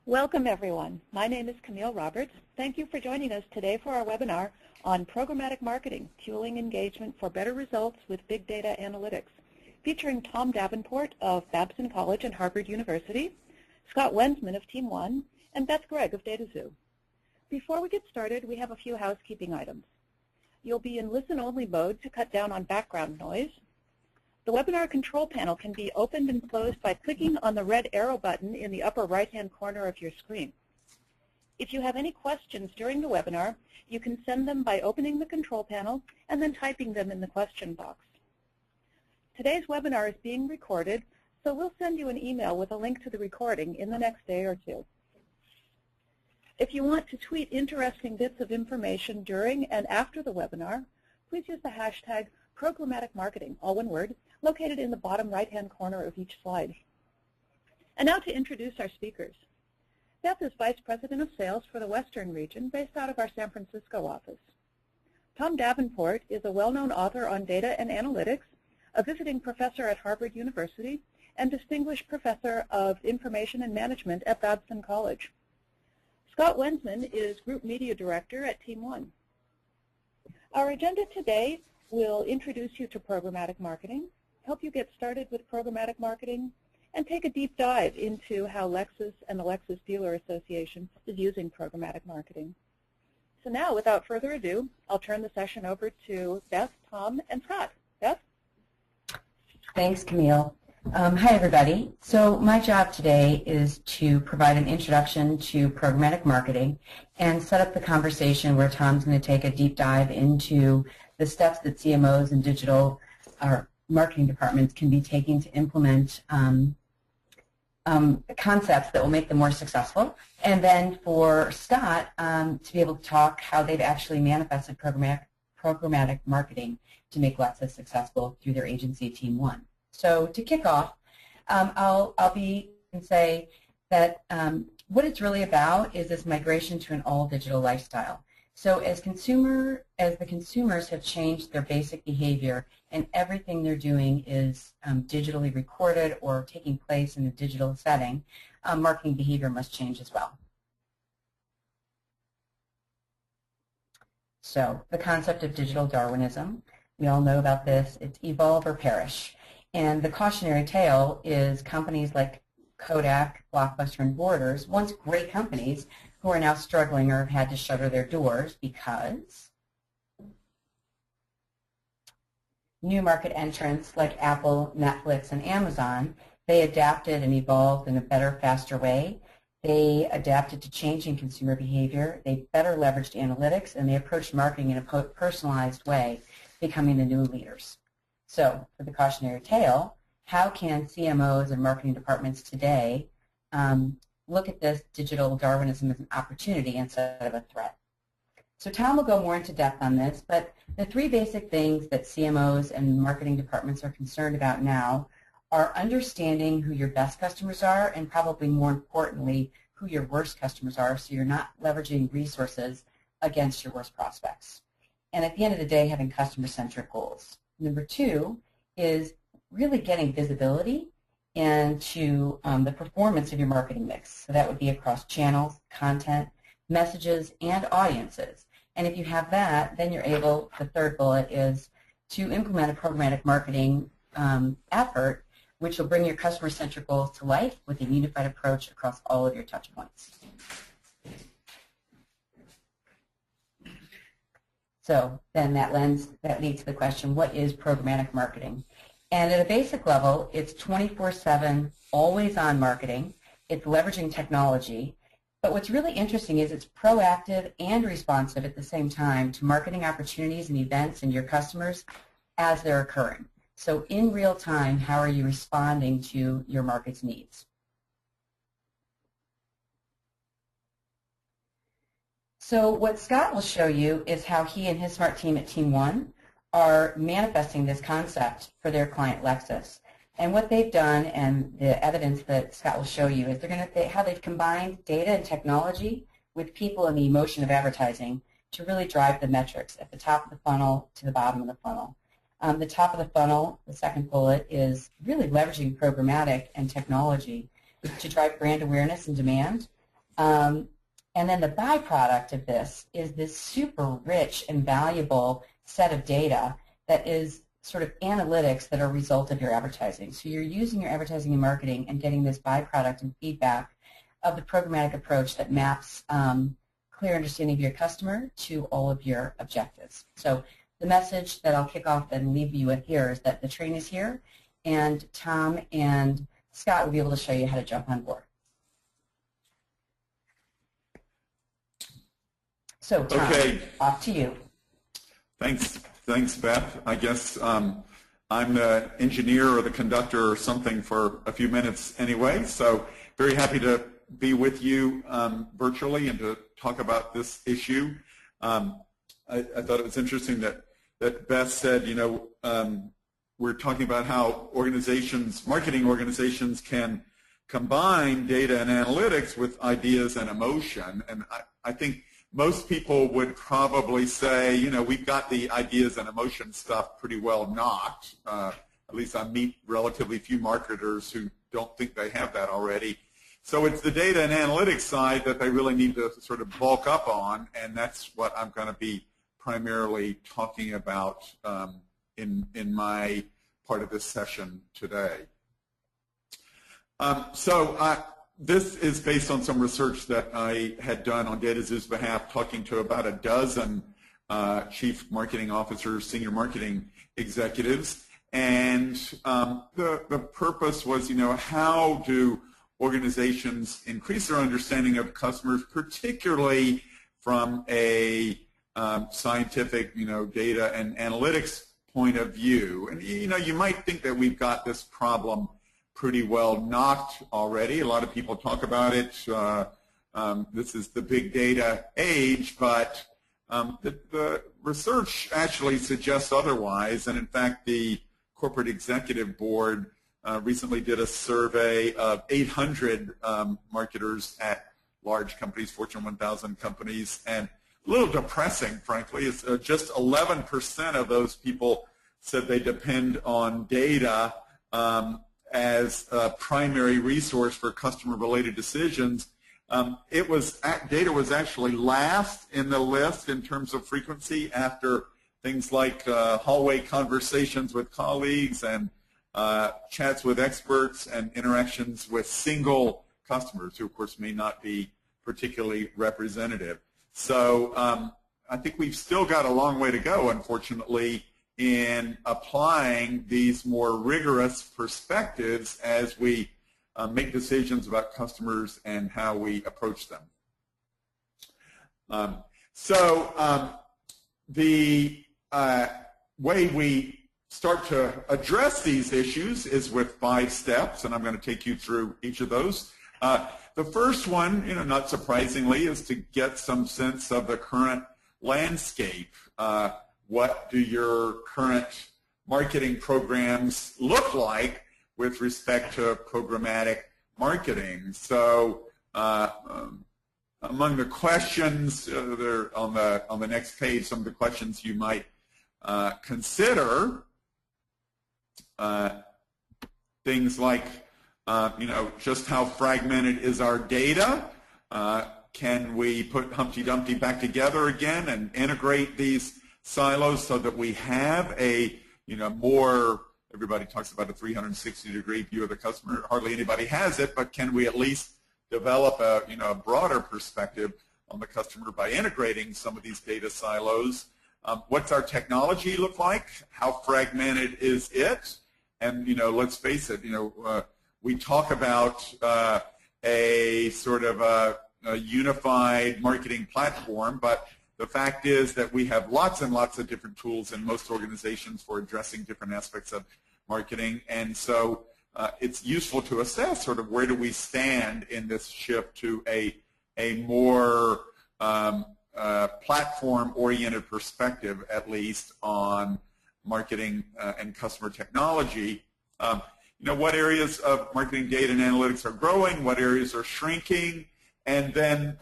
Welcome, everyone. My name is Camille Roberts. Thank you for joining us today for our webinar on Programmatic Marketing, Fueling Engagement for Better Results with Big Data Analytics, featuring Tom Davenport of Babson College and Harvard University, Scott Wensman of Team 1, and Beth Gregg of dataxu. Before we get started, we have a few housekeeping items. You'll be in listen-only mode to cut down on background noise. The webinar control panel can be opened and closed by clicking on the red arrow button in the upper right-hand corner of your screen. If you have any questions during the webinar, you can send them by opening the control panel and then typing them in the question box. Today's webinar is being recorded, so we'll send you an email with a link to the recording in the next day or two. If you want to tweet interesting bits of information during and after the webinar, please use the hashtag Programmatic Marketing, all one word, located in the bottom right-hand corner of each slide. And now to introduce our speakers. Beth is Vice President of Sales for the Western region based out of our San Francisco office. Tom Davenport is a well-known author on data and analytics, a visiting professor at Harvard University, and distinguished professor of information and management at Babson College. Scott Wensman is Group Media Director at Team 1. Our agenda today will introduce you to programmatic marketing, help you get started with programmatic marketing, and take a deep dive into how Lexus and the Lexus Dealer Association is using programmatic marketing. So now, without further ado, I'll turn the session over to Beth, Tom, and Scott. Beth? Thanks, Camille. Hi, everybody. So my job today is to provide an introduction to programmatic marketing and set up the conversation where Tom's going to take a deep dive into the steps that CMOs and digital or marketing departments can be taking to implement concepts that will make them more successful. And then for Scott to be able to talk how they've actually manifested programmatic marketing to make Lexus successful through their agency Team 1. So to kick off, I'll say that what it's really about is this migration to an all-digital lifestyle. So as the consumers have changed their basic behavior and everything they're doing is digitally recorded or taking place in a digital setting, marketing behavior must change as well. So the concept of digital Darwinism, we all know about this. It's evolve or perish. And the cautionary tale is companies like Kodak, Blockbuster, and Borders, once great companies, who are now struggling or have had to shutter their doors because new market entrants like Apple, Netflix, and Amazon, they adapted and evolved in a better, faster way. They adapted to changing consumer behavior. They better leveraged analytics, and they approached marketing in a personalized way, becoming the new leaders. So for the cautionary tale, how can CMOs and marketing departments today look at this digital Darwinism as an opportunity instead of a threat? So Tom will go more into depth on this, but the three basic things that CMOs and marketing departments are concerned about now are understanding who your best customers are and probably more importantly, who your worst customers are so you're not leveraging resources against your worst prospects. And at the end of the day, having customer-centric goals. Number two is really getting visibility into the performance of your marketing mix. So that would be across channels, content, messages, and audiences. And if you have that, then you're able, the third bullet is to implement a programmatic marketing effort, which will bring your customer-centric goals to life with a unified approach across all of your touch points. So then that leads to the question, what is programmatic marketing? And at a basic level, it's 24/7, always-on marketing. It's leveraging technology. But what's really interesting is it's proactive and responsive at the same time to marketing opportunities and events and your customers as they're occurring. So in real time, how are you responding to your market's needs? So what Scott will show you is how he and his smart team at Team 1 are manifesting this concept for their client Lexus. And what they've done and the evidence that Scott will show you is how they've combined data and technology with people and the emotion of advertising to really drive the metrics at the top of the funnel to the bottom of the funnel. The top of the funnel, the second bullet, is really leveraging programmatic and technology to drive brand awareness and demand. And then the byproduct of this is this super rich and valuable set of data that is sort of analytics that are a result of your advertising. So you're using your advertising and marketing and getting this byproduct and feedback of the programmatic approach that maps clear understanding of your customer to all of your objectives. So the message that I'll kick off and leave you with here is that the train is here, and Tom and Scott will be able to show you how to jump on board. So Tom, okay. Off to you. Thanks, Beth. I guess I'm the engineer or the conductor or something for a few minutes anyway, so very happy to be with you virtually and to talk about this issue. I thought it was interesting that Beth said, you know, we're talking about how marketing organizations can combine data and analytics with ideas and emotion, and I think most people would probably say, you know, we've got the ideas and emotion stuff pretty well knocked. At least I meet relatively few marketers who don't think they have that already. So it's the data and analytics side that they really need to sort of bulk up on, and that's what I'm going to be primarily talking about in my part of this session today. This is based on some research that I had done on dataxu's behalf, talking to about a dozen chief marketing officers, senior marketing executives, and the purpose was, you know, how do organizations increase their understanding of customers, particularly from a scientific, you know, data and analytics point of view. And, you know, you might think that we've got this problem pretty well knocked already. A lot of people talk about it. This is the big data age, but the research actually suggests otherwise. And in fact, the Corporate Executive Board recently did a survey of 800 marketers at large companies, Fortune 1000 companies, and a little depressing, frankly. It's just 11% of those people said they depend on data as a primary resource for customer-related decisions. Data was actually last in the list in terms of frequency after things like hallway conversations with colleagues and chats with experts and interactions with single customers who, of course, may not be particularly representative. So I think we've still got a long way to go, unfortunately, in applying these more rigorous perspectives as we make decisions about customers and how we approach them. The way we start to address these issues is with 5 steps, and I'm going to take you through each of those. The first one, you know, not surprisingly, is to get some sense of the current landscape. What do your current marketing programs look like with respect to programmatic marketing? So among the questions, they're on the next page, some of the questions you might consider, things like, you know, just how fragmented is our data? Can we put Humpty Dumpty back together again and integrate these silos so that we have a, you know, more, everybody talks about a 360-degree view of the customer. Hardly anybody has it, but can we at least develop a, you know, a broader perspective on the customer by integrating some of these data silos? What's our technology look like? How fragmented is it? And, you know, let's face it, you know, we talk about a sort of a unified marketing platform, but the fact is that we have lots and lots of different tools in most organizations for addressing different aspects of marketing, and so it's useful to assess sort of where do we stand in this shift to a more platform-oriented perspective, at least, on marketing and customer technology. You know, what areas of marketing data and analytics are growing, what areas are shrinking, and then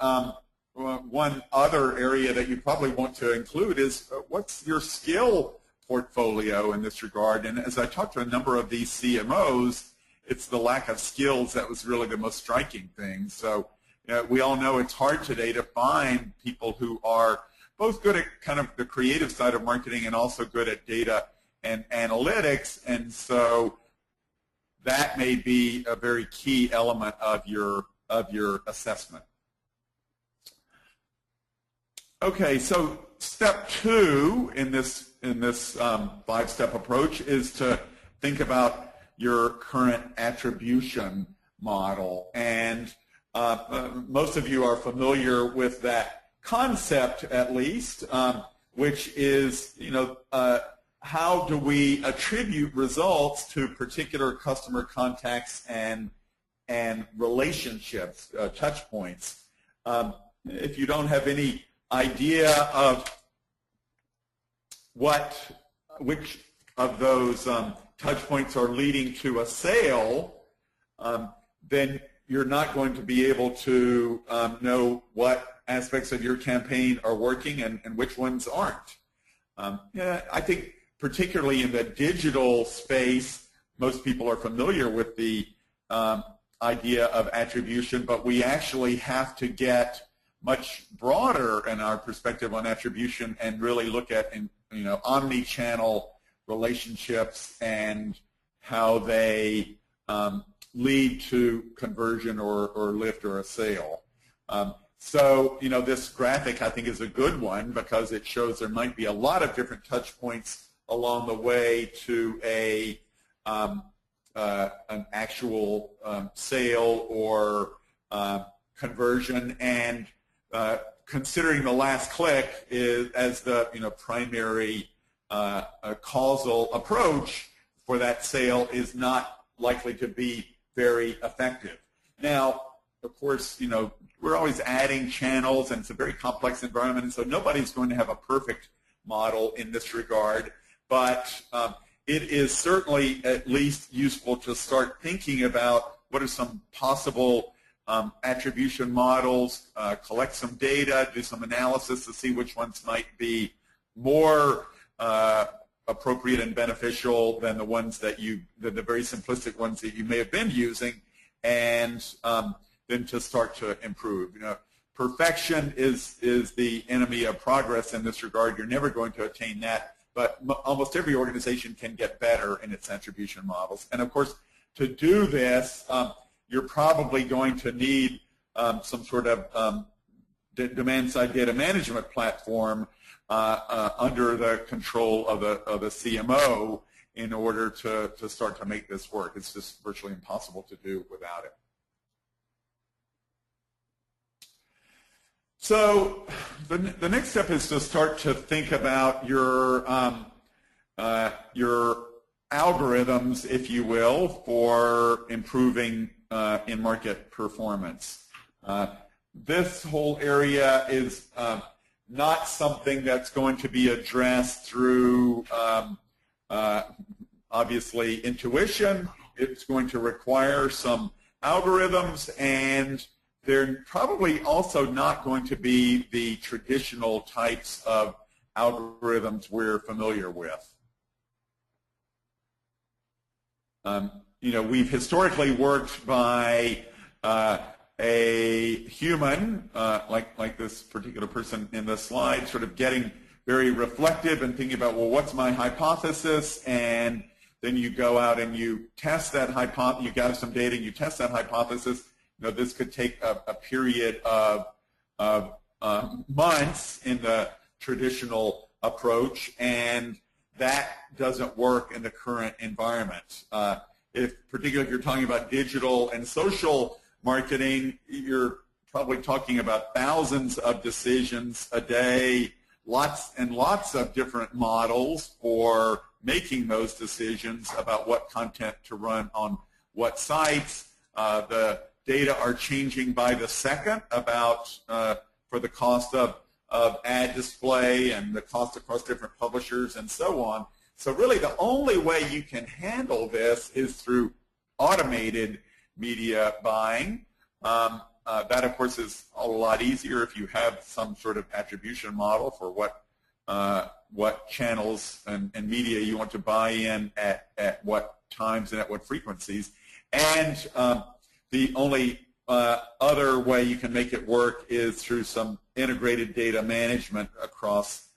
one other area that you probably want to include is what's your skill portfolio in this regard? And as I talked to a number of these CMOs, it's the lack of skills that was really the most striking thing. So we all know it's hard today to find people who are both good at kind of the creative side of marketing and also good at data and analytics, and so that may be a very key element of your assessment. Okay, so step 2 in this 5-step approach is to think about your current attribution model, and most of you are familiar with that concept, at least, which is, how do we attribute results to particular customer contacts and relationships, touch points. If you don't have any idea of which of those touch points are leading to a sale, then you're not going to be able to know what aspects of your campaign are working and which ones aren't. I think particularly in the digital space, most people are familiar with the idea of attribution, but we actually have to get much broader in our perspective on attribution and really look at omni-channel relationships and how they lead to conversion or lift or a sale. So this graphic I think is a good one because it shows there might be a lot of different touch points along the way to an actual sale or conversion, and considering the last click as the primary causal approach for that sale is not likely to be very effective. Now, of course, we're always adding channels, and it's a very complex environment, and so nobody's going to have a perfect model in this regard, but it is certainly at least useful to start thinking about what are some possible attribution models, collect some data, do some analysis to see which ones might be more appropriate and beneficial than the ones the very simplistic ones that you may have been using, and then to start to improve. Perfection is the enemy of progress in this regard. You're never going to attain that, but almost every organization can get better in its attribution models. And of course, to do this, you're probably going to need some sort of demand-side data management platform under the control of the CMO in order to start to make this work. It's just virtually impossible to do without it. So the next step is to start to think about your algorithms, if you will, for improving in-market performance. This whole area is not something that's going to be addressed through, obviously, intuition. It's going to require some algorithms, and they're probably also not going to be the traditional types of algorithms we're familiar with. We've historically worked by a human, like this particular person in the slide, sort of getting very reflective and thinking about, well, what's my hypothesis? And then you go out and you test that hypothesis, you gather some data and you test that hypothesis. This could take a period of months in the traditional approach, and that doesn't work in the current environment. Particularly if you're talking about digital and social marketing, you're probably talking about thousands of decisions a day, lots and lots of different models for making those decisions about what content to run on what sites. The data are changing by the second about for the cost of ad display and the cost across different publishers and so on. So really the only way you can handle this is through automated media buying. That, of course, is a lot easier if you have some sort of attribution model for what channels and media you want to buy in at what times and at what frequencies. And the only other way you can make it work is through some integrated data management across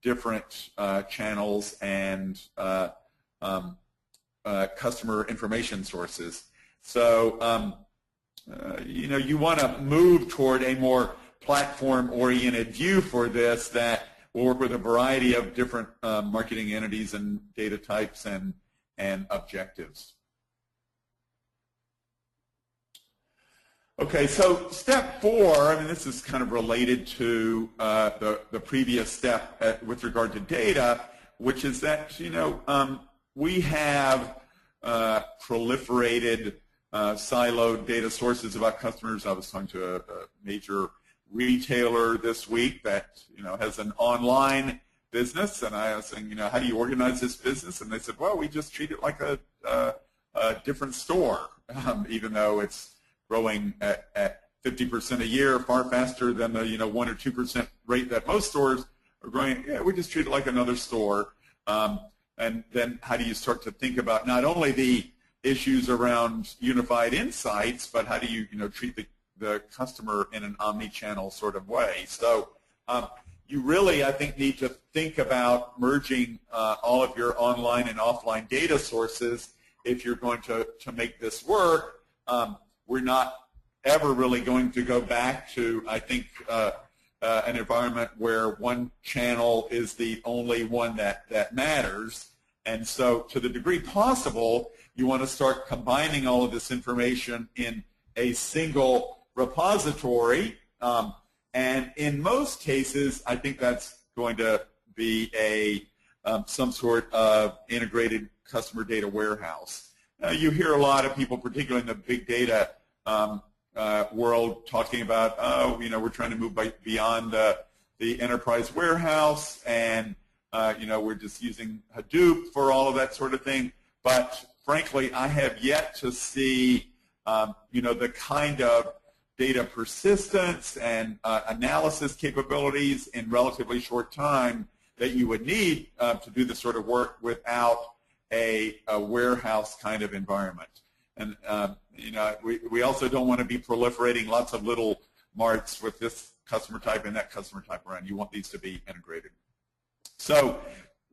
different channels and customer information sources. So, you want to move toward a more platform-oriented view for this that will work with a variety of different marketing entities and data types and objectives. Okay, so step 4, I mean, this is kind of related to the previous step with regard to data, which is that, we have proliferated siloed data sources about customers. I was talking to a major retailer this week that, has an online business, and I was saying, how do you organize this business? And they said, well, we just treat it like a different store, even though it's growing at 50% a year, far faster than the 1 or 2% rate that most stores are growing. Yeah, we just treat it like another store. And then how do you start to think about not only the issues around unified insights, but how do you treat the customer in an omni-channel sort of way? So you really, I think, need to think about merging all of your online and offline data sources if you're going to make this work. We're not ever really going to go back to, I think, an environment where one channel is the only one that matters. And so to the degree possible, you want to start combining all of this information in a single repository. And in most cases, I think that's going to be some sort of integrated customer data warehouse. You hear a lot of people, particularly in the big data world, talking about, we're trying to move beyond the enterprise warehouse, and we're just using Hadoop for all of that sort of thing. But frankly, I have yet to see, the kind of data persistence and analysis capabilities in relatively short time that you would need to do this sort of work without a warehouse kind of environment. And we also don't want to be proliferating lots of little marts with this customer type and that customer type around. You want these to be integrated. So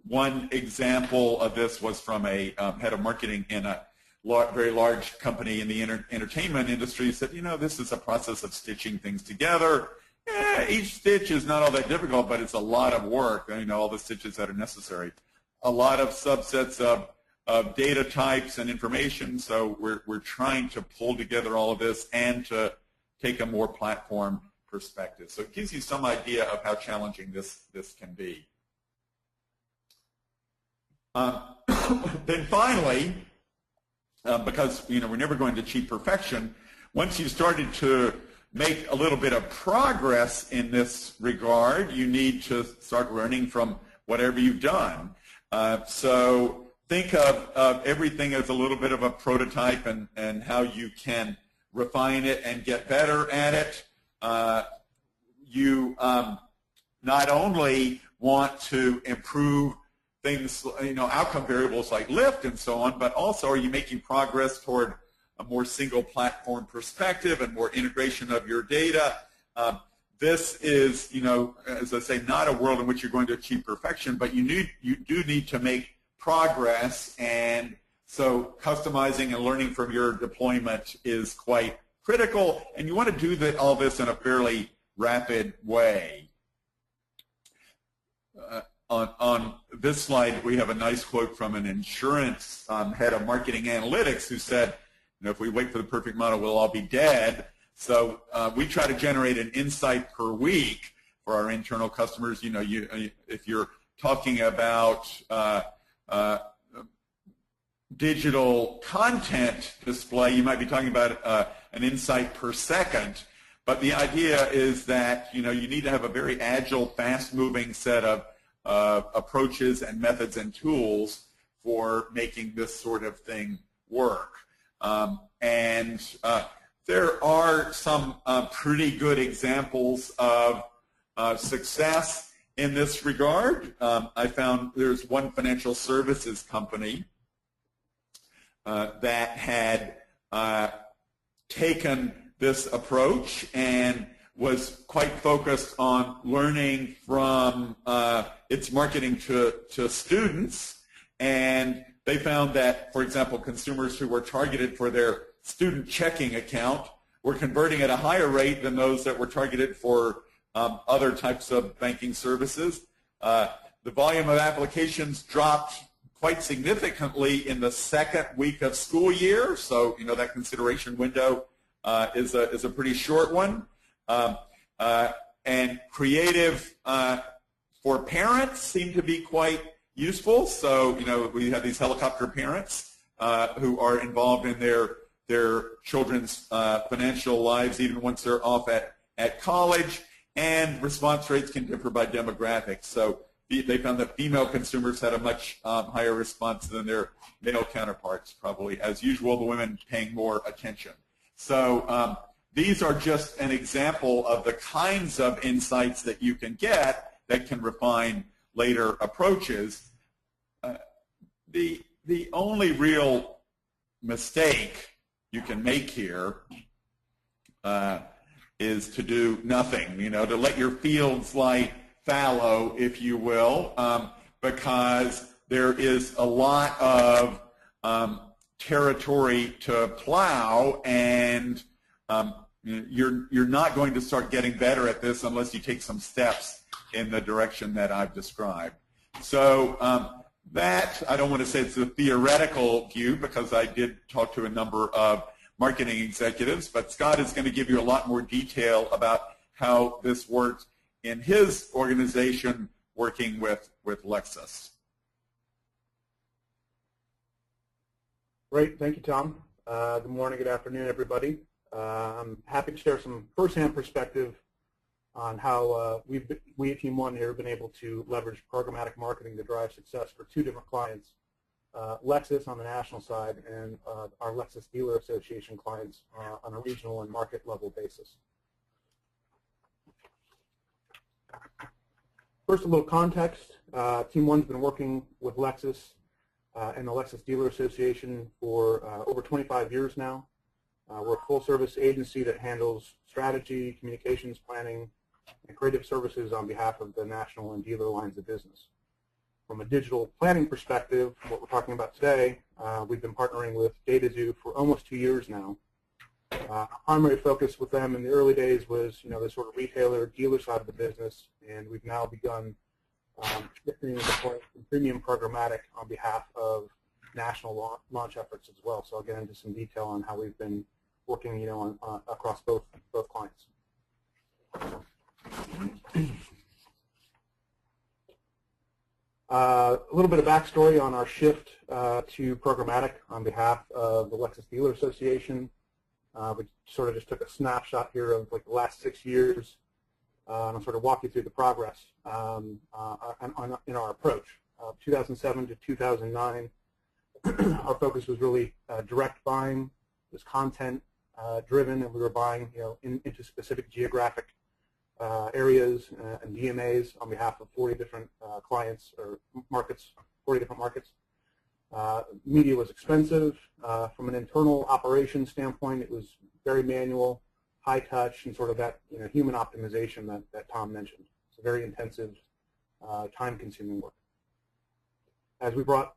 one example of this was from a head of marketing in a very large company in the entertainment industry. He said, this is a process of stitching things together. Each stitch is not all that difficult, but it's a lot of work, all the stitches that are necessary. A lot of subsets of data types and information, so we're trying to pull together all of this and to take a more platform perspective. So it gives you some idea of how challenging this can be. Then finally, because we're never going to achieve perfection, once you've started to make a little bit of progress in this regard, you need to start learning from whatever you've done. So think of everything as a little bit of a prototype and how you can refine it and get better at it. You not only want to improve things, outcome variables like lift and so on, but also are you making progress toward a more single platform perspective and more integration of your data? This is, as I say, not a world in which you're going to achieve perfection, but you do need to make progress, and so customizing and learning from your deployment is quite critical, and you want to do all this in a fairly rapid way. On this slide, we have a nice quote from an insurance head of marketing analytics who said, if we wait for the perfect model, we'll all be dead. So we try to generate an insight per week for our internal customers. If you're talking about digital content display, you might be talking about an insight per second. But the idea is that you need to have a very agile, fast-moving set of approaches and methods and tools for making this sort of thing work. And there are some pretty good examples of success in this regard. I found there's one financial services company that had taken this approach and was quite focused on learning from its marketing to students, and they found that, for example, consumers who were targeted for their student checking account were converting at a higher rate than those that were targeted for other types of banking services. The volume of applications dropped quite significantly in the second week of school year, so that consideration window is a pretty short one. And creative for parents seem to be quite useful. So we have these helicopter parents who are involved in their children's financial lives even once they're off at college, and response rates can differ by demographics. So they found that female consumers had a much higher response than their male counterparts, probably. As usual, the women paying more attention. So these are just an example of the kinds of insights that you can get that can refine later approaches. The only real mistake you can make here is to do nothing, to let your fields lie fallow, if you will, because there is a lot of territory to plow, and you're not going to start getting better at this unless you take some steps in the direction that I've described. So that, I don't want to say it's a theoretical view, because I did talk to a number of marketing executives, but Scott is going to give you a lot more detail about how this works in his organization working with Lexus. Great, thank you, Tom. Good morning, good afternoon, everybody. I'm happy to share some firsthand perspective on how we at Team One here have been able to leverage programmatic marketing to drive success for two different clients, Lexus on the national side and our Lexus Dealer Association clients on a regional and market level basis. First, a little context. Team One's been working with Lexus and the Lexus Dealer Association for over 25 years now. We're a full-service agency that handles strategy, communications planning, and creative services on behalf of the national and dealer lines of business. From a digital planning perspective, what we're talking about today, we've been partnering with dataxu for almost 2 years now. Our primary focus with them in the early days was, the sort of retailer, dealer side of the business, and we've now begun shifting and deploying premium programmatic on behalf of national launch efforts as well. So I'll get into some detail on how we've been working, across both clients. A little bit of backstory on our shift to programmatic on behalf of the Lexus Dealer Association. We sort of just took a snapshot here of like the last 6 years, and I'll sort of walk you through the progress in our approach. 2007 to 2009, our focus was really direct buying. It was content driven, and we were buying, into specific geographic areas and DMAs on behalf of 40 different clients or markets, 40 different markets. Media was expensive. From an internal operations standpoint, it was very manual, high touch, and sort of that human optimization that Tom mentioned. It's a very intensive, time-consuming work. As we brought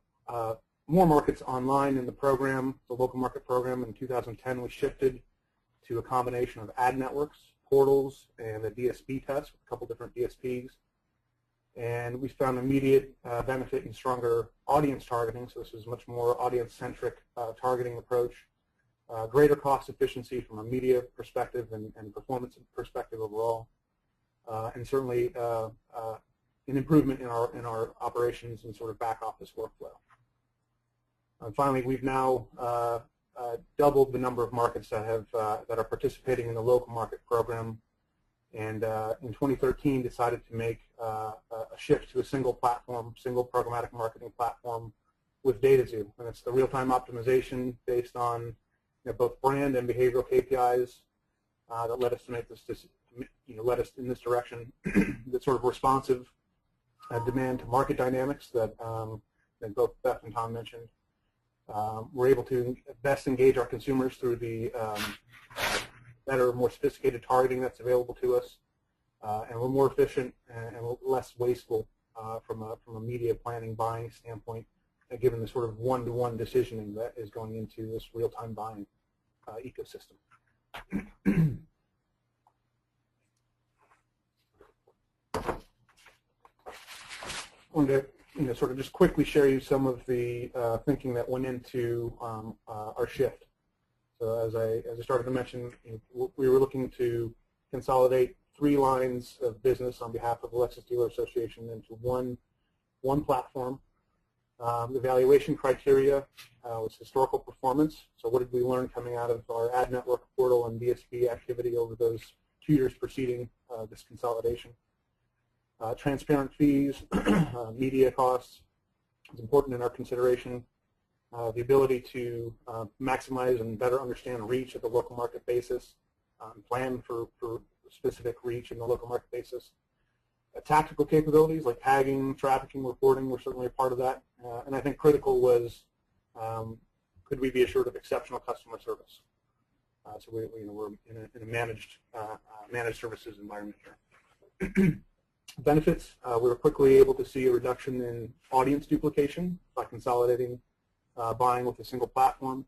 more markets online in the program, the local market program, in 2010, we shifted to a combination of ad networks, portals, and a DSP test with a couple different DSPs. And we found immediate benefit in stronger audience targeting, so this is much more audience-centric targeting approach, greater cost efficiency from a media perspective and performance perspective overall, and certainly an improvement in our operations and sort of back office workflow. And finally, we've now doubled the number of markets that are participating in the local market program, and in 2013 decided to make a shift to a single platform, single programmatic marketing platform with dataxu, and it's the real-time optimization based on both brand and behavioral KPIs that led us to make this, led us in this direction. That's sort of responsive demand to market dynamics that both Beth and Tom mentioned. We're able to best engage our consumers through the better, more sophisticated targeting that's available to us, and we're more efficient and less wasteful from a media planning buying standpoint, given the sort of one-to-one decisioning that is going into this real-time buying ecosystem. I wanted to sort of just quickly share you some of the thinking that went into our shift. So as I started to mention, we were looking to consolidate 3 lines of business on behalf of the Lexus Dealer Association into one platform. The evaluation criteria was historical performance. So what did we learn coming out of our ad network portal and DSP activity over those 2 years preceding this consolidation? Transparent fees, media costs is important in our consideration. The ability to maximize and better understand reach at the local market basis, plan for specific reach in the local market basis. Tactical capabilities like tagging, trafficking, reporting were certainly a part of that. And I think critical was, could we be assured of exceptional customer service? So we're in a managed services environment here. Benefits, we were quickly able to see a reduction in audience duplication by consolidating buying with a single platform.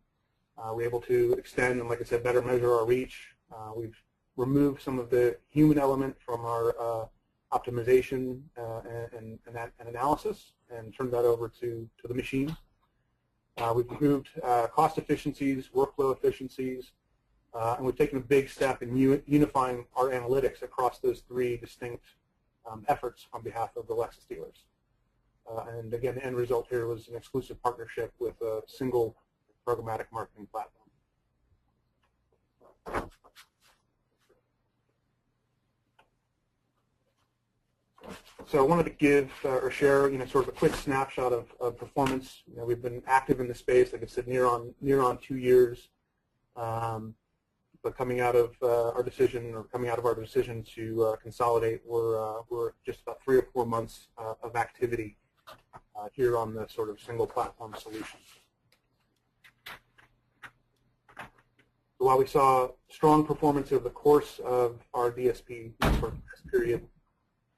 We're able to extend and, like I said, better measure our reach. We've removed some of the human element from our optimization and analysis and turned that over to the machines. We've improved cost efficiencies, workflow efficiencies, and we've taken a big step in unifying our analytics across those 3 distinct efforts on behalf of the Lexus dealers. And again, the end result here was an exclusive partnership with a single programmatic marketing platform. So I wanted to give or share, sort of a quick snapshot of performance. We've been active in the space, like I said, near on 2 years. But coming out of our decision to consolidate, we're just about 3 or 4 months of activity here on the sort of single platform solution. So while we saw strong performance over the course of our DSP period,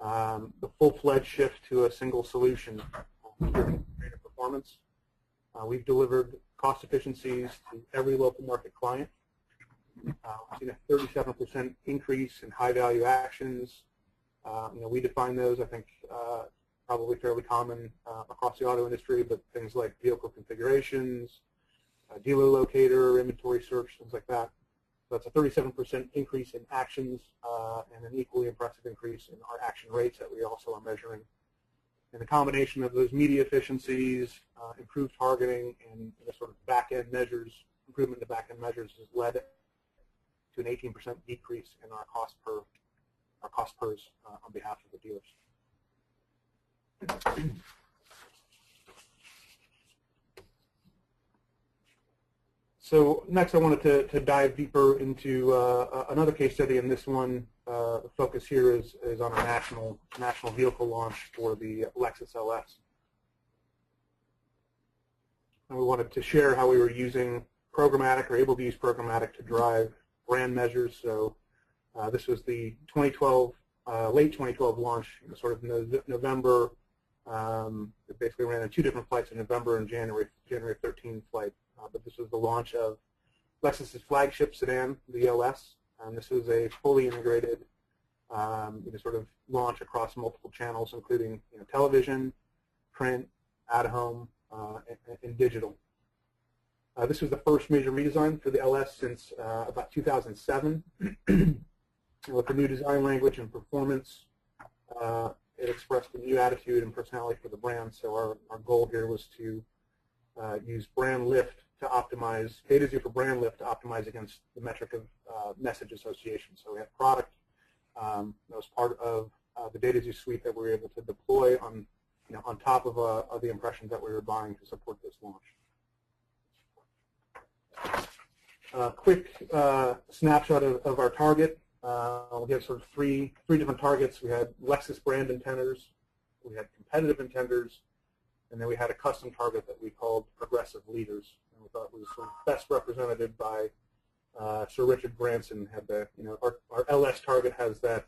the full-fledged shift to a single solution greater performance. We've delivered cost efficiencies to every local market client. We've seen a 37% increase in high-value actions. We define those, I think, probably fairly common across the auto industry, but things like vehicle configurations, dealer locator, inventory search, things like that. So that's a 37% increase in actions and an equally impressive increase in our action rates that we also are measuring. And the combination of those media efficiencies, improved targeting, and the sort of back-end measures, improvement in the back-end measures has led to an 18% decrease in our cost pers on behalf of the dealers. So next I wanted to dive deeper into another case study, and this one, the focus here is on a national vehicle launch for the Lexus LS. And we wanted to share how we were using programmatic, or able to use programmatic to drive brand measures. So this was the 2012, late 2012 launch, sort of November. It basically ran in 2 different flights in November and January 13 flight. But this was the launch of Lexus's flagship sedan, the LS. And this was a fully integrated sort of launch across multiple channels, including television, print, at-home, and digital. This was the first major redesign for the LS since about 2007. With the new design language and performance, it expressed a new attitude and personality for the brand. So our goal here was to use brand lift to optimize, dataxu for brand lift to optimize against the metric of message association. So we had product that was part of the dataxu suite that we were able to deploy on top of the impressions that we were buying to support this launch. Quick snapshot of our target. We had sort of three different targets. We had Lexus brand intenders, we had competitive intenders, And then we had a custom target that we called Progressive Leaders, and we thought was best represented by Sir Richard Branson. Had the, our LS target has that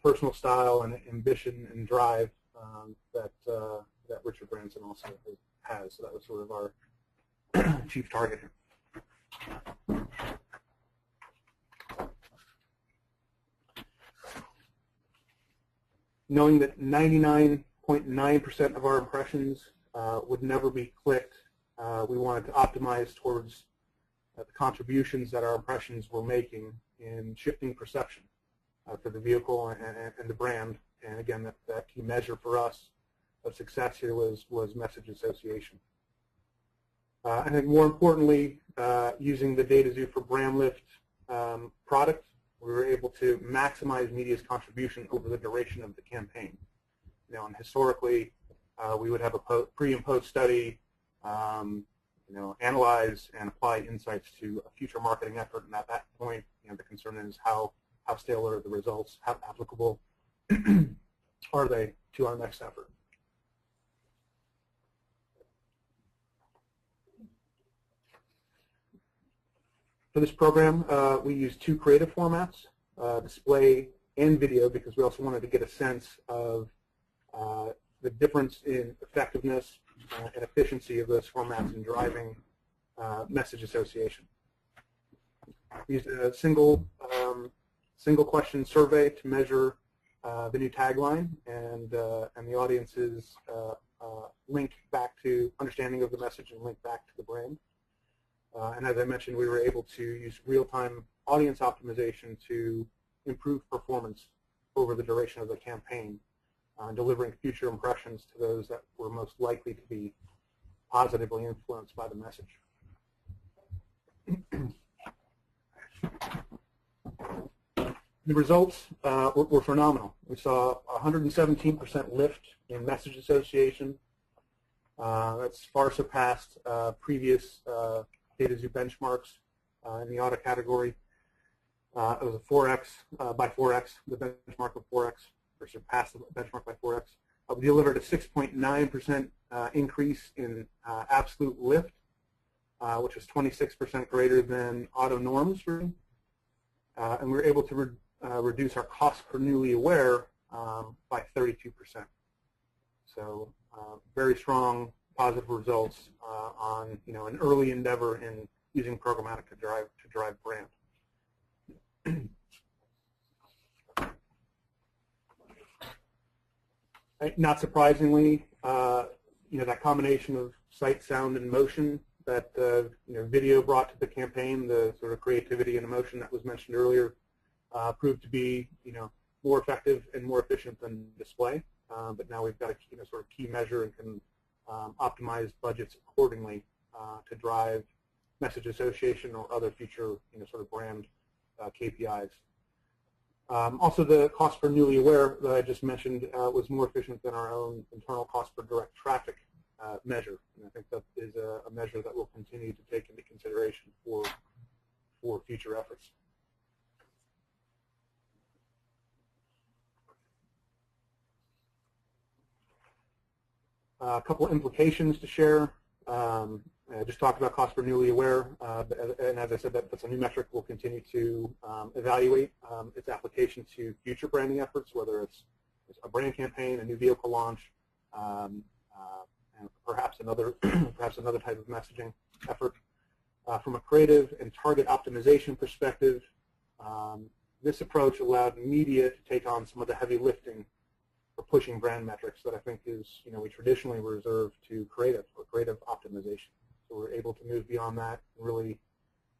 personal style and ambition and drive that Richard Branson also has. So that was sort of our chief target. Knowing that 99.9% of our impressions would never be clicked, we wanted to optimize towards the contributions that our impressions were making in shifting perception for the vehicle and the brand. And again, that key measure for us of success here was message association. I think more importantly, using the dataxu for brand lift product, we were able to maximize media's contribution over the duration of the campaign. And historically, we would have a pre and post study, analyze and apply insights to a future marketing effort, and at that point, the concern is how stale are the results, how applicable are they to our next effort. For this program, we used two creative formats, display and video, because we also wanted to get a sense of the difference in effectiveness and efficiency of those formats in driving message association. We used a single question survey to measure the new tagline and the audience's link back to understanding of the message and link back to the brand. And as I mentioned, we were able to use real-time audience optimization to improve performance over the duration of the campaign, delivering future impressions to those that were most likely to be positively influenced by the message. The results were phenomenal. We saw 117% lift in message association. That's far surpassed previous dataxu benchmarks in the auto category. It was a 4x by 4x, the benchmark of 4x, or surpassed the benchmark by 4x. We delivered a 6.9% increase in absolute lift, which was 26% greater than auto norms. And we were able to reduce our cost per newly aware by 32%. So very strong positive results on an early endeavor in using programmatic to drive brand. Not surprisingly, that combination of sight, sound, and motion that video brought to the campaign, the sort of creativity and emotion that was mentioned earlier, proved to be more effective and more efficient than display. But now we've got a sort of key measure and can optimize budgets accordingly to drive message association or other future sort of brand KPIs. Also, the cost per newly aware that I just mentioned was more efficient than our own internal cost per direct traffic measure. And I think that is a measure that we'll continue to take into consideration for future efforts. A couple of implications to share. I just talked about cost per newly aware, and as I said, that's a new metric we'll continue to evaluate its application to future branding efforts, whether it's a brand campaign, a new vehicle launch, and perhaps another type of messaging effort. From a creative and target optimization perspective, this approach allowed media to take on some of the heavy lifting for pushing brand metrics that I think is, we traditionally reserve to creative optimization. So we're able to move beyond that and really,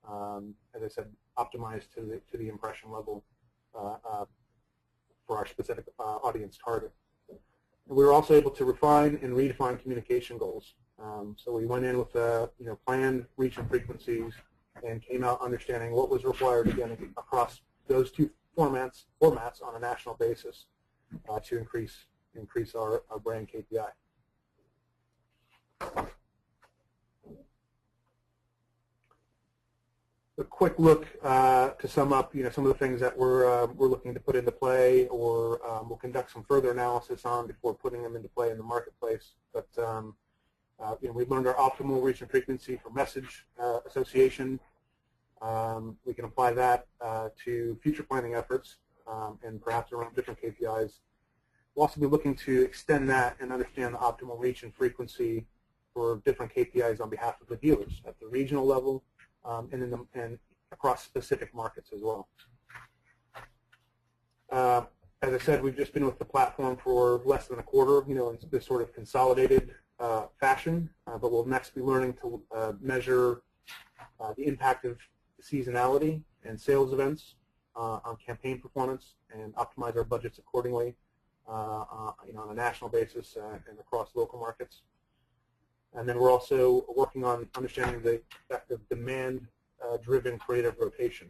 as I said, optimize to the impression level for our specific audience target. And we were also able to refine and redefine communication goals. So we went in with planned reach and frequencies and came out understanding what was required again across those two formats on a national basis to increase our brand KPI. a quick look to sum up, some of the things that we're looking to put into play, or we'll conduct some further analysis on before putting them into play in the marketplace. But we've learned our optimal reach and frequency for message association. We can apply that to future planning efforts and perhaps around different KPIs. We'll also be looking to extend that and understand the optimal reach and frequency for different KPIs on behalf of the dealers at the regional level and across specific markets as well. As I said, we've just been with the platform for less than a quarter, in this sort of consolidated fashion, but we'll next be learning to measure the impact of seasonality and sales events on campaign performance and optimize our budgets accordingly on a national basis and across local markets. And then we're also working on understanding the effect of demand-driven creative rotation.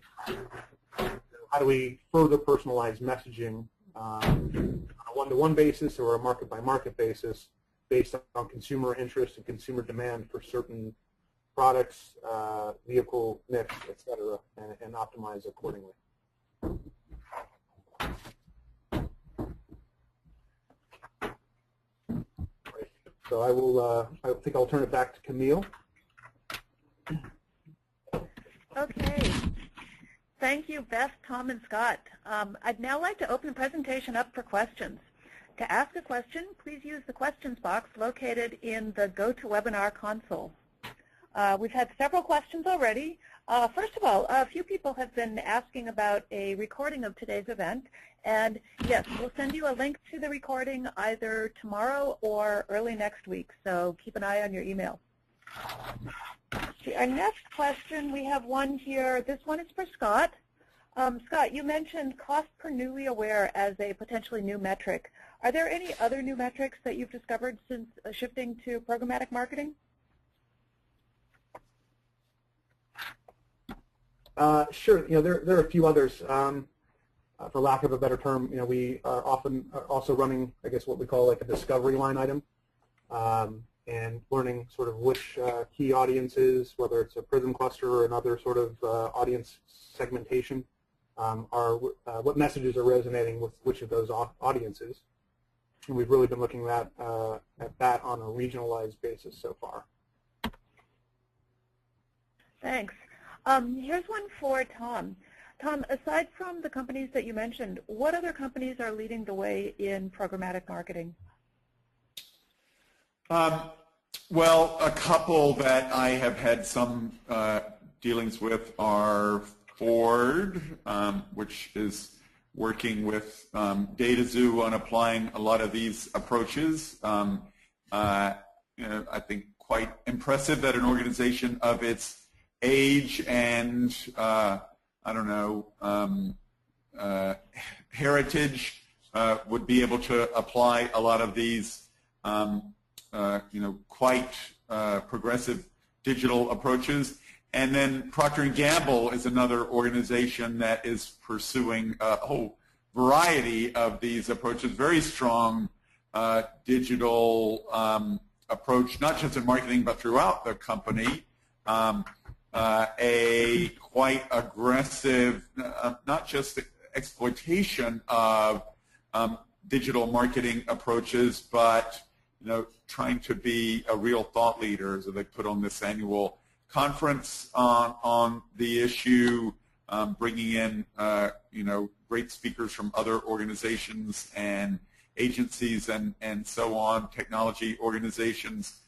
How do we further personalize messaging on a one-to-one basis or a market-by-market basis based on consumer interest and consumer demand for certain products, vehicle mix, et cetera, and optimize accordingly. So I think I'll turn it back to Camille. Okay. Thank you, Beth, Tom, and Scott. I'd now like to open the presentation up for questions. To ask a question, please use the questions box located in the GoToWebinar console. We've had several questions already. First of all, a few people have been asking about a recording of today's event. And yes, we'll send you a link to the recording either tomorrow or early next week. So keep an eye on your email. Our next question, we have one here. This one is for Scott. Scott, you mentioned cost per newly aware as a potentially new metric. Are there any other new metrics that you've discovered since shifting to programmatic marketing? Sure. There are a few others. For lack of a better term, we are often also running, I guess, what we call like a discovery line item, and learning sort of which key audiences, whether it's a Prism cluster or another sort of audience segmentation, what messages are resonating with which of those audiences. And we've really been looking at that on a regionalized basis so far. Thanks. Here's one for Tom. Tom, aside from the companies that you mentioned, what other companies are leading the way in programmatic marketing? Well, a couple that I have had some dealings with are Ford, which is working with dataxu on applying a lot of these approaches. I think quite impressive that an organization of its age and heritage would be able to apply a lot of these quite progressive digital approaches. And then Procter & Gamble is another organization that is pursuing a whole variety of these approaches, very strong digital approach, not just in marketing but throughout the company. A quite aggressive, not just exploitation of digital marketing approaches, but trying to be a real thought leader. So they put on this annual conference on the issue, bringing in great speakers from other organizations and agencies and so on, technology organizations.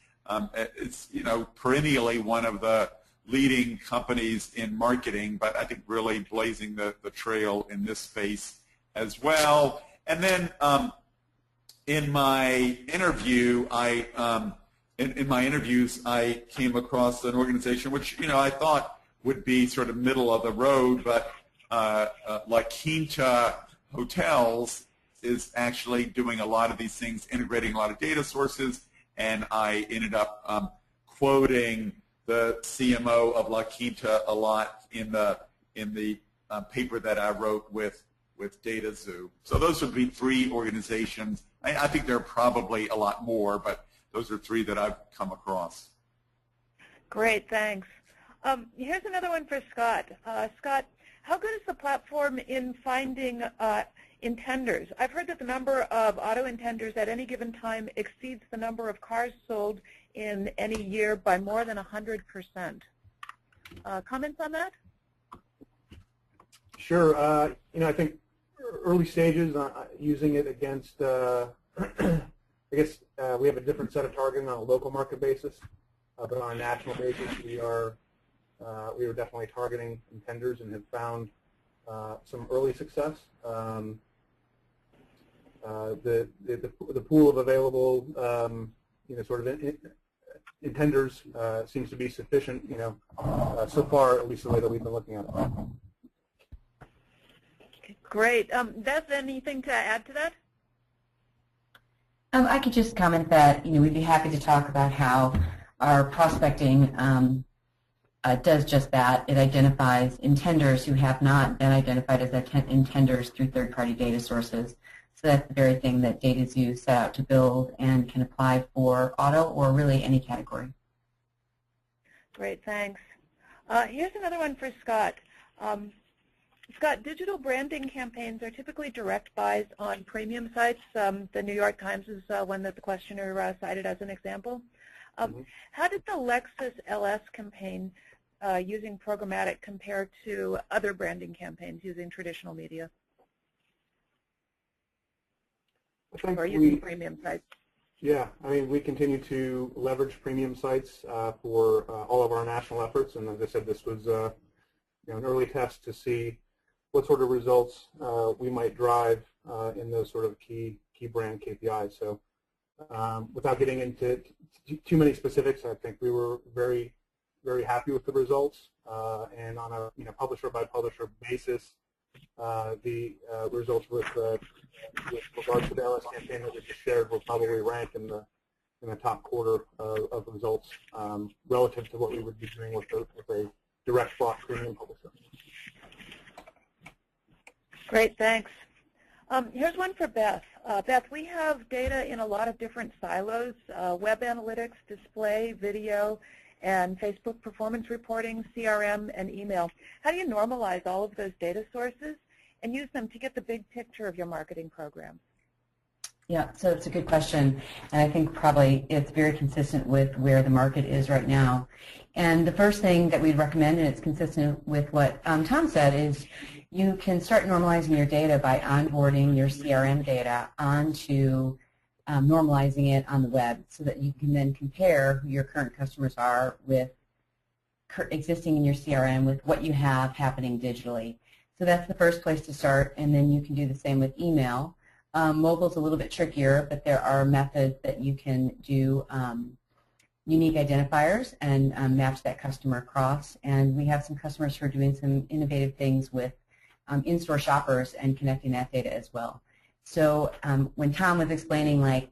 It's perennially one of the leading companies in marketing, but I think really blazing the trail in this space as well. And then in my interview, in my interviews, I came across an organization which I thought would be sort of middle of the road, but La Quinta Hotels is actually doing a lot of these things, integrating a lot of data sources, and I ended up quoting the CMO of La Quinta a lot in the paper that I wrote with dataxu. So those would be three organizations. I think there are probably a lot more, but those are three that I've come across. Great, thanks. Here's another one for Scott. Scott, how good is the platform in finding intenders? I've heard that the number of auto intenders at any given time exceeds the number of cars sold in any year by more than 100%. Comments on that? Sure. I think early stages using it against, I guess we have a different set of targeting on a local market basis, but on a national basis we are definitely targeting intenders and have found some early success. The pool of available sort of intenders seems to be sufficient, so far, at least the way that we've been looking at it. Great. Beth, anything to add to that? I could just comment that we'd be happy to talk about how our prospecting does just that. It identifies intenders who have not been identified as intenders through third-party data sources. So that's the very thing that dataxu set out to build and can apply for auto or really any category. Great, thanks. Here's another one for Scott. Scott, digital branding campaigns are typically direct buys on premium sites. The New York Times is one that the questioner cited as an example. How did the Lexus LS campaign using programmatic compare to other branding campaigns using traditional media? Or using premium sites? Yeah, I mean, we continue to leverage premium sites for all of our national efforts, and as I said, this was an early test to see what sort of results we might drive in those sort of key brand KPIs. So without getting into too many specifics, I think we were very, very happy with the results, and on a publisher by publisher basis, the results with regards to the LS campaign that we just shared will probably rank in the top quarter of results relative to what we would be doing with a direct bought premium publisher. Great, thanks. Here's one for Beth. Beth, we have data in a lot of different silos, web analytics, display, video, and Facebook performance reporting, CRM, and email. How do you normalize all of those data sources and use them to get the big picture of your marketing program? Yeah, so it's a good question, and I think probably it's very consistent with where the market is right now. And the first thing that we'd recommend, and it's consistent with what Tom said, is you can start normalizing your data by onboarding your CRM data onto normalizing it on the web so that you can then compare who your current customers are with existing in your CRM with what you have happening digitally. So that's the first place to start, and then you can do the same with email. Mobile's a little bit trickier, but there are methods that you can do unique identifiers and match that customer across. And we have some customers who are doing some innovative things with in-store shoppers and connecting that data as well. So when Tom was explaining, like,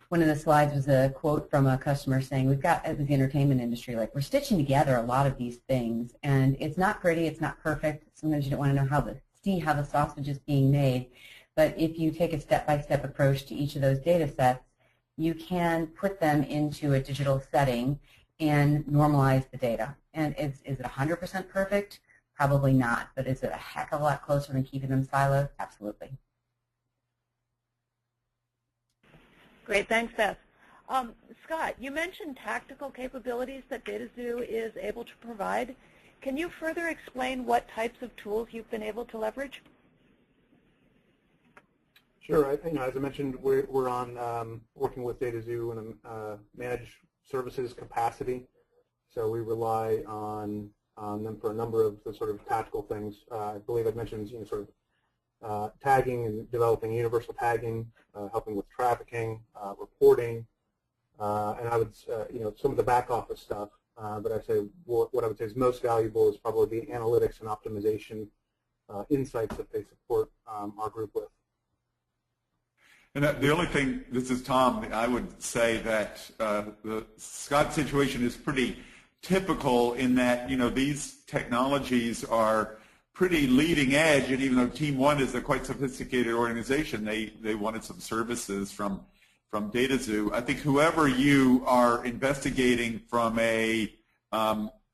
one of the slides was a quote from a customer saying, we've got, it was the entertainment industry, like, we're stitching together a lot of these things, and it's not pretty, it's not perfect. Sometimes you don't want to know see how the sausage is being made. But if you take a step-by-step approach to each of those data sets, you can put them into a digital setting and normalize the data. And is it 100% perfect? Probably not. But is it a heck of a lot closer than keeping them siloed? Absolutely. Great. Thanks, Beth. Scott, you mentioned tactical capabilities that dataxu is able to provide. Can you further explain what types of tools you've been able to leverage? Sure. As I mentioned, we're on working with dataxu in a managed services capacity, so we rely on them for a number of the sort of tactical things. I believe I mentioned sort of tagging and developing universal tagging, helping with trafficking, reporting, and I would some of the back office stuff. But I'd say what I would say is most valuable is probably the analytics and optimization insights that they support our group with. And the only thing, this is Tom, I would say that the Scott situation is pretty typical in that, these technologies are pretty leading edge, and even though Team 1 is a quite sophisticated organization, they wanted some services from dataxu. I think whoever you are investigating from a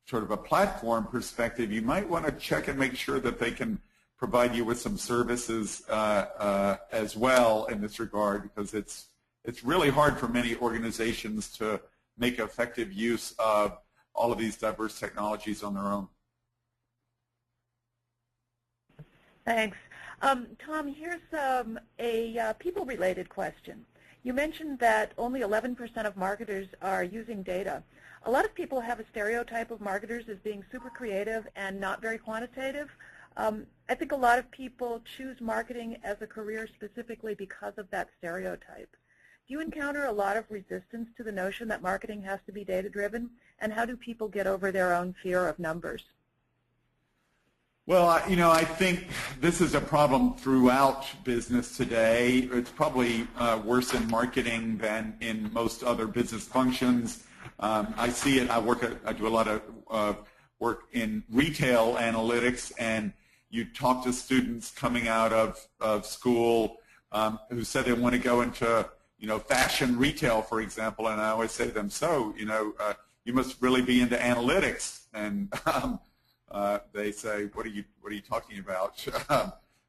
sort of a platform perspective, you might want to check and make sure that they can provide you with some services as well in this regard, because it's really hard for many organizations to make effective use of all of these diverse technologies on their own. Thanks. Tom, here's a people-related question. You mentioned that only 11% of marketers are using data. A lot of people have a stereotype of marketers as being super creative and not very quantitative. I think a lot of people choose marketing as a career specifically because of that stereotype. Do you encounter a lot of resistance to the notion that marketing has to be data-driven, and how do people get over their own fear of numbers? Well, I think this is a problem throughout business today. It's probably worse in marketing than in most other business functions. I see it. I do a lot of work in retail analytics, and you talk to students coming out of school who said they want to go into fashion retail, for example, and I always say to them, so you must really be into analytics, and they say, what are you talking about?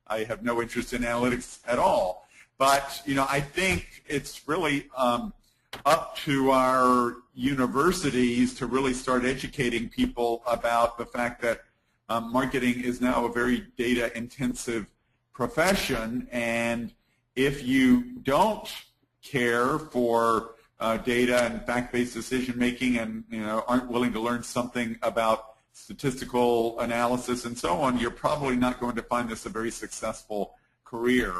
I have no interest in analytics at all. But I think it's really up to our universities to really start educating people about the fact that marketing is now a very data-intensive profession, and if you don't care for data and fact-based decision-making, and aren't willing to learn something about statistical analysis and so on, you're probably not going to find this a very successful career.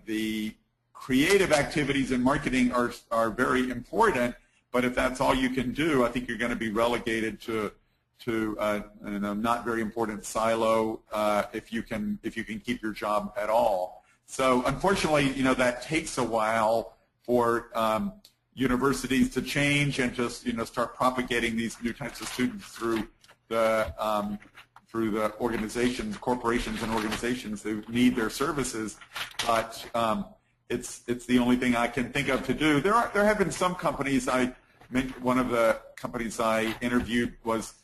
The creative activities in marketing are very important, but if that's all you can do, I think you're going to be relegated to not very important silo if you can keep your job at all. So unfortunately, that takes a while for universities to change and just start propagating these new types of students through the organizations, corporations, and organizations who need their services. But it's the only thing I can think of to do. There have been some companies. One of the companies I interviewed was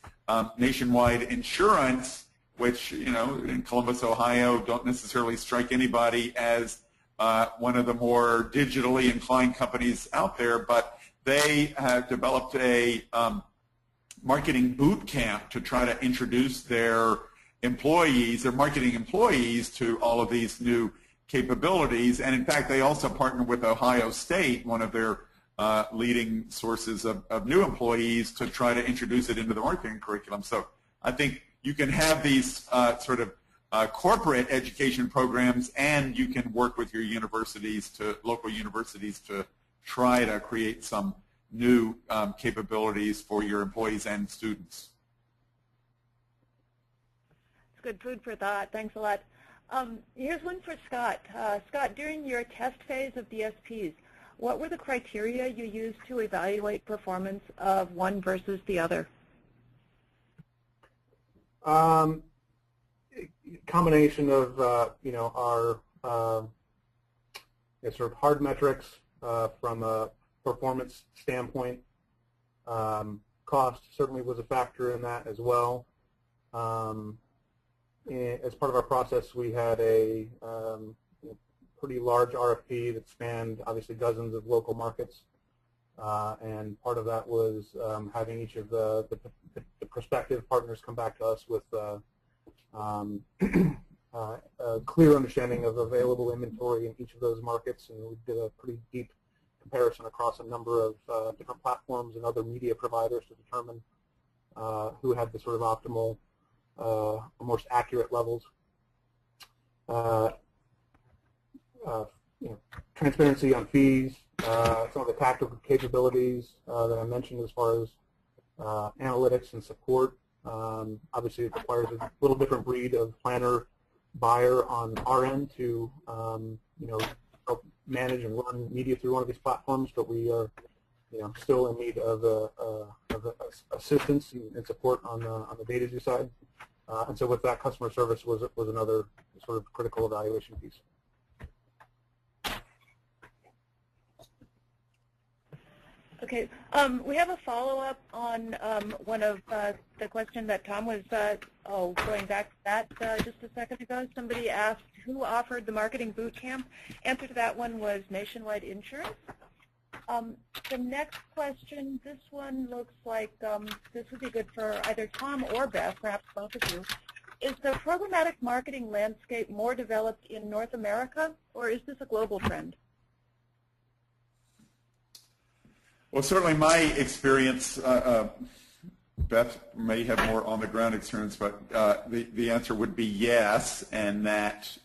Nationwide Insurance, which in Columbus, Ohio, don't necessarily strike anybody as one of the more digitally inclined companies out there, but they have developed a marketing boot camp to try to introduce their marketing employees to all of these new capabilities. And in fact, they also partner with Ohio State, one of their leading sources of new employees, to try to introduce it into the marketing curriculum. So I think you can have these sort of corporate education programs, and you can work with your local universities to try to create some new capabilities for your employees and students. It's good food for thought. Thanks a lot. Here's one for Scott. Scott, during your test phase of DSPs, what were the criteria you used to evaluate performance of one versus the other? Combination of our sort of hard metrics from a performance standpoint. Cost certainly was a factor in that as well. As part of our process, we had a pretty large RFP that spanned obviously dozens of local markets, and part of that was having each of the prospective partners come back to us with a clear understanding of available inventory in each of those markets, and we did a pretty deep comparison across a number of different platforms and other media providers to determine who had the sort of optimal, most accurate levels. Transparency on fees, some of the tactical capabilities that I mentioned as far as analytics and support. Obviously, it requires a little different breed of planner buyer on our end to help manage and run media through one of these platforms, but we are still in need of assistance and support on the data side. And so with that, customer service was another sort of critical evaluation piece. Okay, we have a follow-up on one of the question that Tom was going back to that just a second ago. Somebody asked who offered the marketing boot camp. Answer to that one was Nationwide Insurance. The next question, this one looks like this would be good for either Tom or Beth, perhaps both of you. Is the programmatic marketing landscape more developed in North America, or is this a global trend? Well, certainly my experience, Beth may have more on-the-ground experience, but the answer would be yes, and that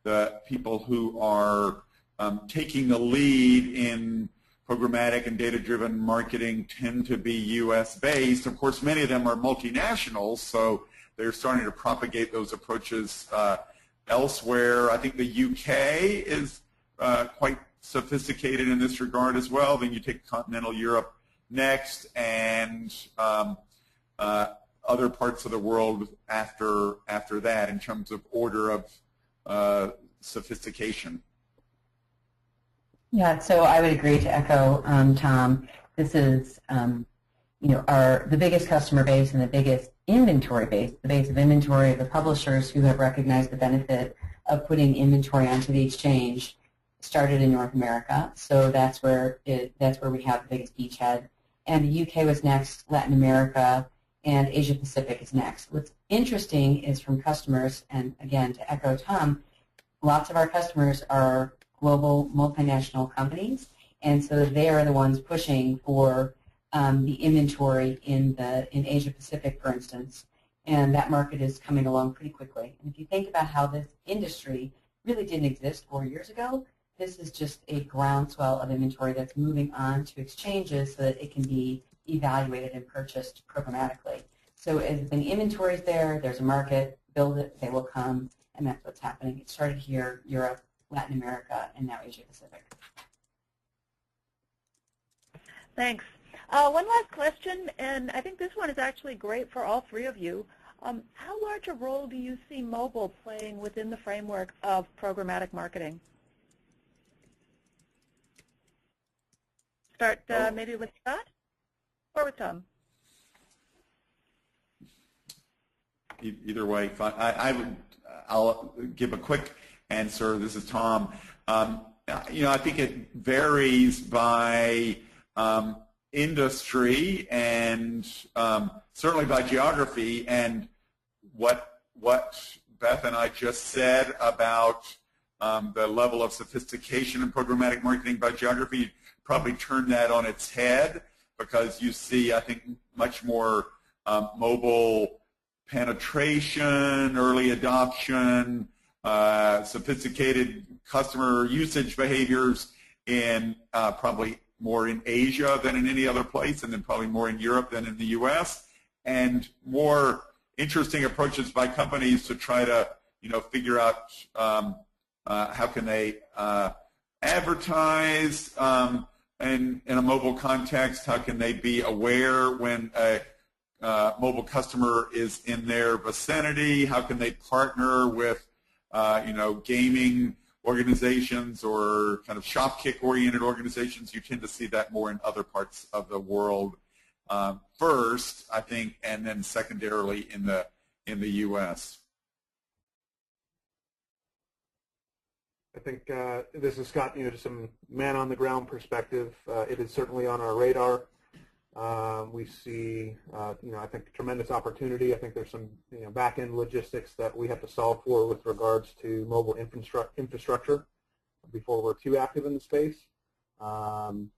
the people who are taking the lead in programmatic and data-driven marketing tend to be U.S.-based. Of course, many of them are multinationals, so they're starting to propagate those approaches elsewhere. I think the UK is quite sophisticated in this regard as well. Then you take continental Europe next, and other parts of the world after that in terms of order of sophistication. Yeah, so I would agree to echo Tom. This is the biggest customer base and the biggest inventory base, the base of inventory of the publishers who have recognized the benefit of putting inventory onto the exchange started in North America, so that's where we have the biggest beachhead. And the UK was next, Latin America, and Asia Pacific is next. What's interesting is from customers, and again to echo Tom, lots of our customers are global multinational companies, and so they are the ones pushing for the inventory in Asia Pacific, for instance, and that market is coming along pretty quickly. And if you think about how this industry really didn't exist 4 years ago, this is just a groundswell of inventory that's moving on to exchanges so that it can be evaluated and purchased programmatically. So as the inventory is there, there's a market, build it, they will come, and that's what's happening. It started here, Europe, Latin America, and now Asia Pacific. Thanks. One last question, and I think this one is actually great for all three of you. How large a role do you see mobile playing within the framework of programmatic marketing? Start maybe with Scott or with Tom? Either way, I'll give a quick answer. This is Tom. I think it varies by industry and certainly by geography. And what Beth and I just said about the level of sophistication in programmatic marketing by geography, probably turn that on its head, because you see, I think, much more mobile penetration, early adoption, sophisticated customer usage behaviors in probably more in Asia than in any other place, and then probably more in Europe than in the U.S., and more interesting approaches by companies to try to figure out how can they advertise in a mobile context, how can they be aware when a mobile customer is in their vicinity, how can they partner with gaming organizations or kind of shopkick-oriented organizations. You tend to see that more in other parts of the world first, I think, and then secondarily in the U.S. I think this is Scott. Just some man-on-the-ground perspective. It is certainly on our radar. We see, I think tremendous opportunity. I think there's some, back-end logistics that we have to solve for with regards to mobile infrastructure before we're too active in the space. On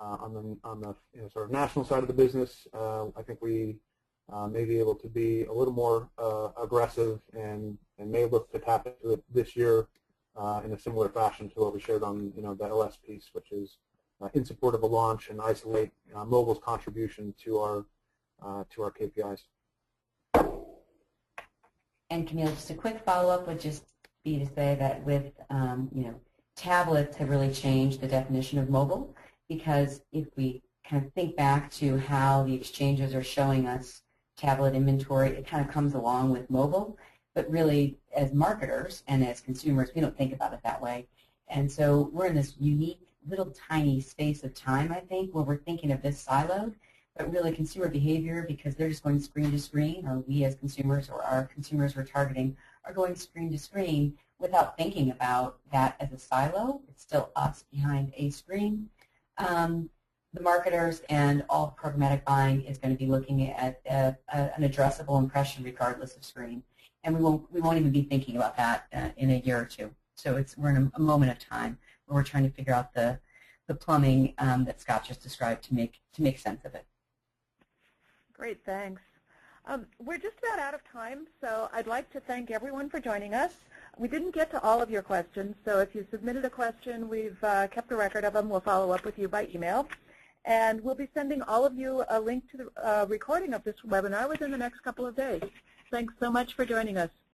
the sort of national side of the business, I think we may be able to be a little more aggressive and may look to tap into it this year in a similar fashion to what we shared on, the OS piece, which is in support of a launch and isolate mobile's contribution to our KPIs. And Camille, just a quick follow-up would just be to say that with tablets have really changed the definition of mobile, because if we kind of think back to how the exchanges are showing us tablet inventory, it kind of comes along with mobile, but really as marketers and as consumers, we don't think about it that way. And so we're in this unique little tiny space of time, I think, where we're thinking of this siloed, but really consumer behavior, because they're just going screen to screen, or we as consumers or our consumers we're targeting are going screen to screen without thinking about that as a silo. It's still us behind a screen. The marketers and all programmatic buying is going to be looking at an addressable impression regardless of screen, and we won't even be thinking about that in a year or two. So we're in a moment of time where we're trying to figure out the plumbing that Scott just described to make sense of it. Great, thanks. We're just about out of time, so I'd like to thank everyone for joining us. We didn't get to all of your questions, so if you submitted a question, we've kept a record of them. We'll follow up with you by email. And we'll be sending all of you a link to the recording of this webinar within the next couple of days. Thanks so much for joining us.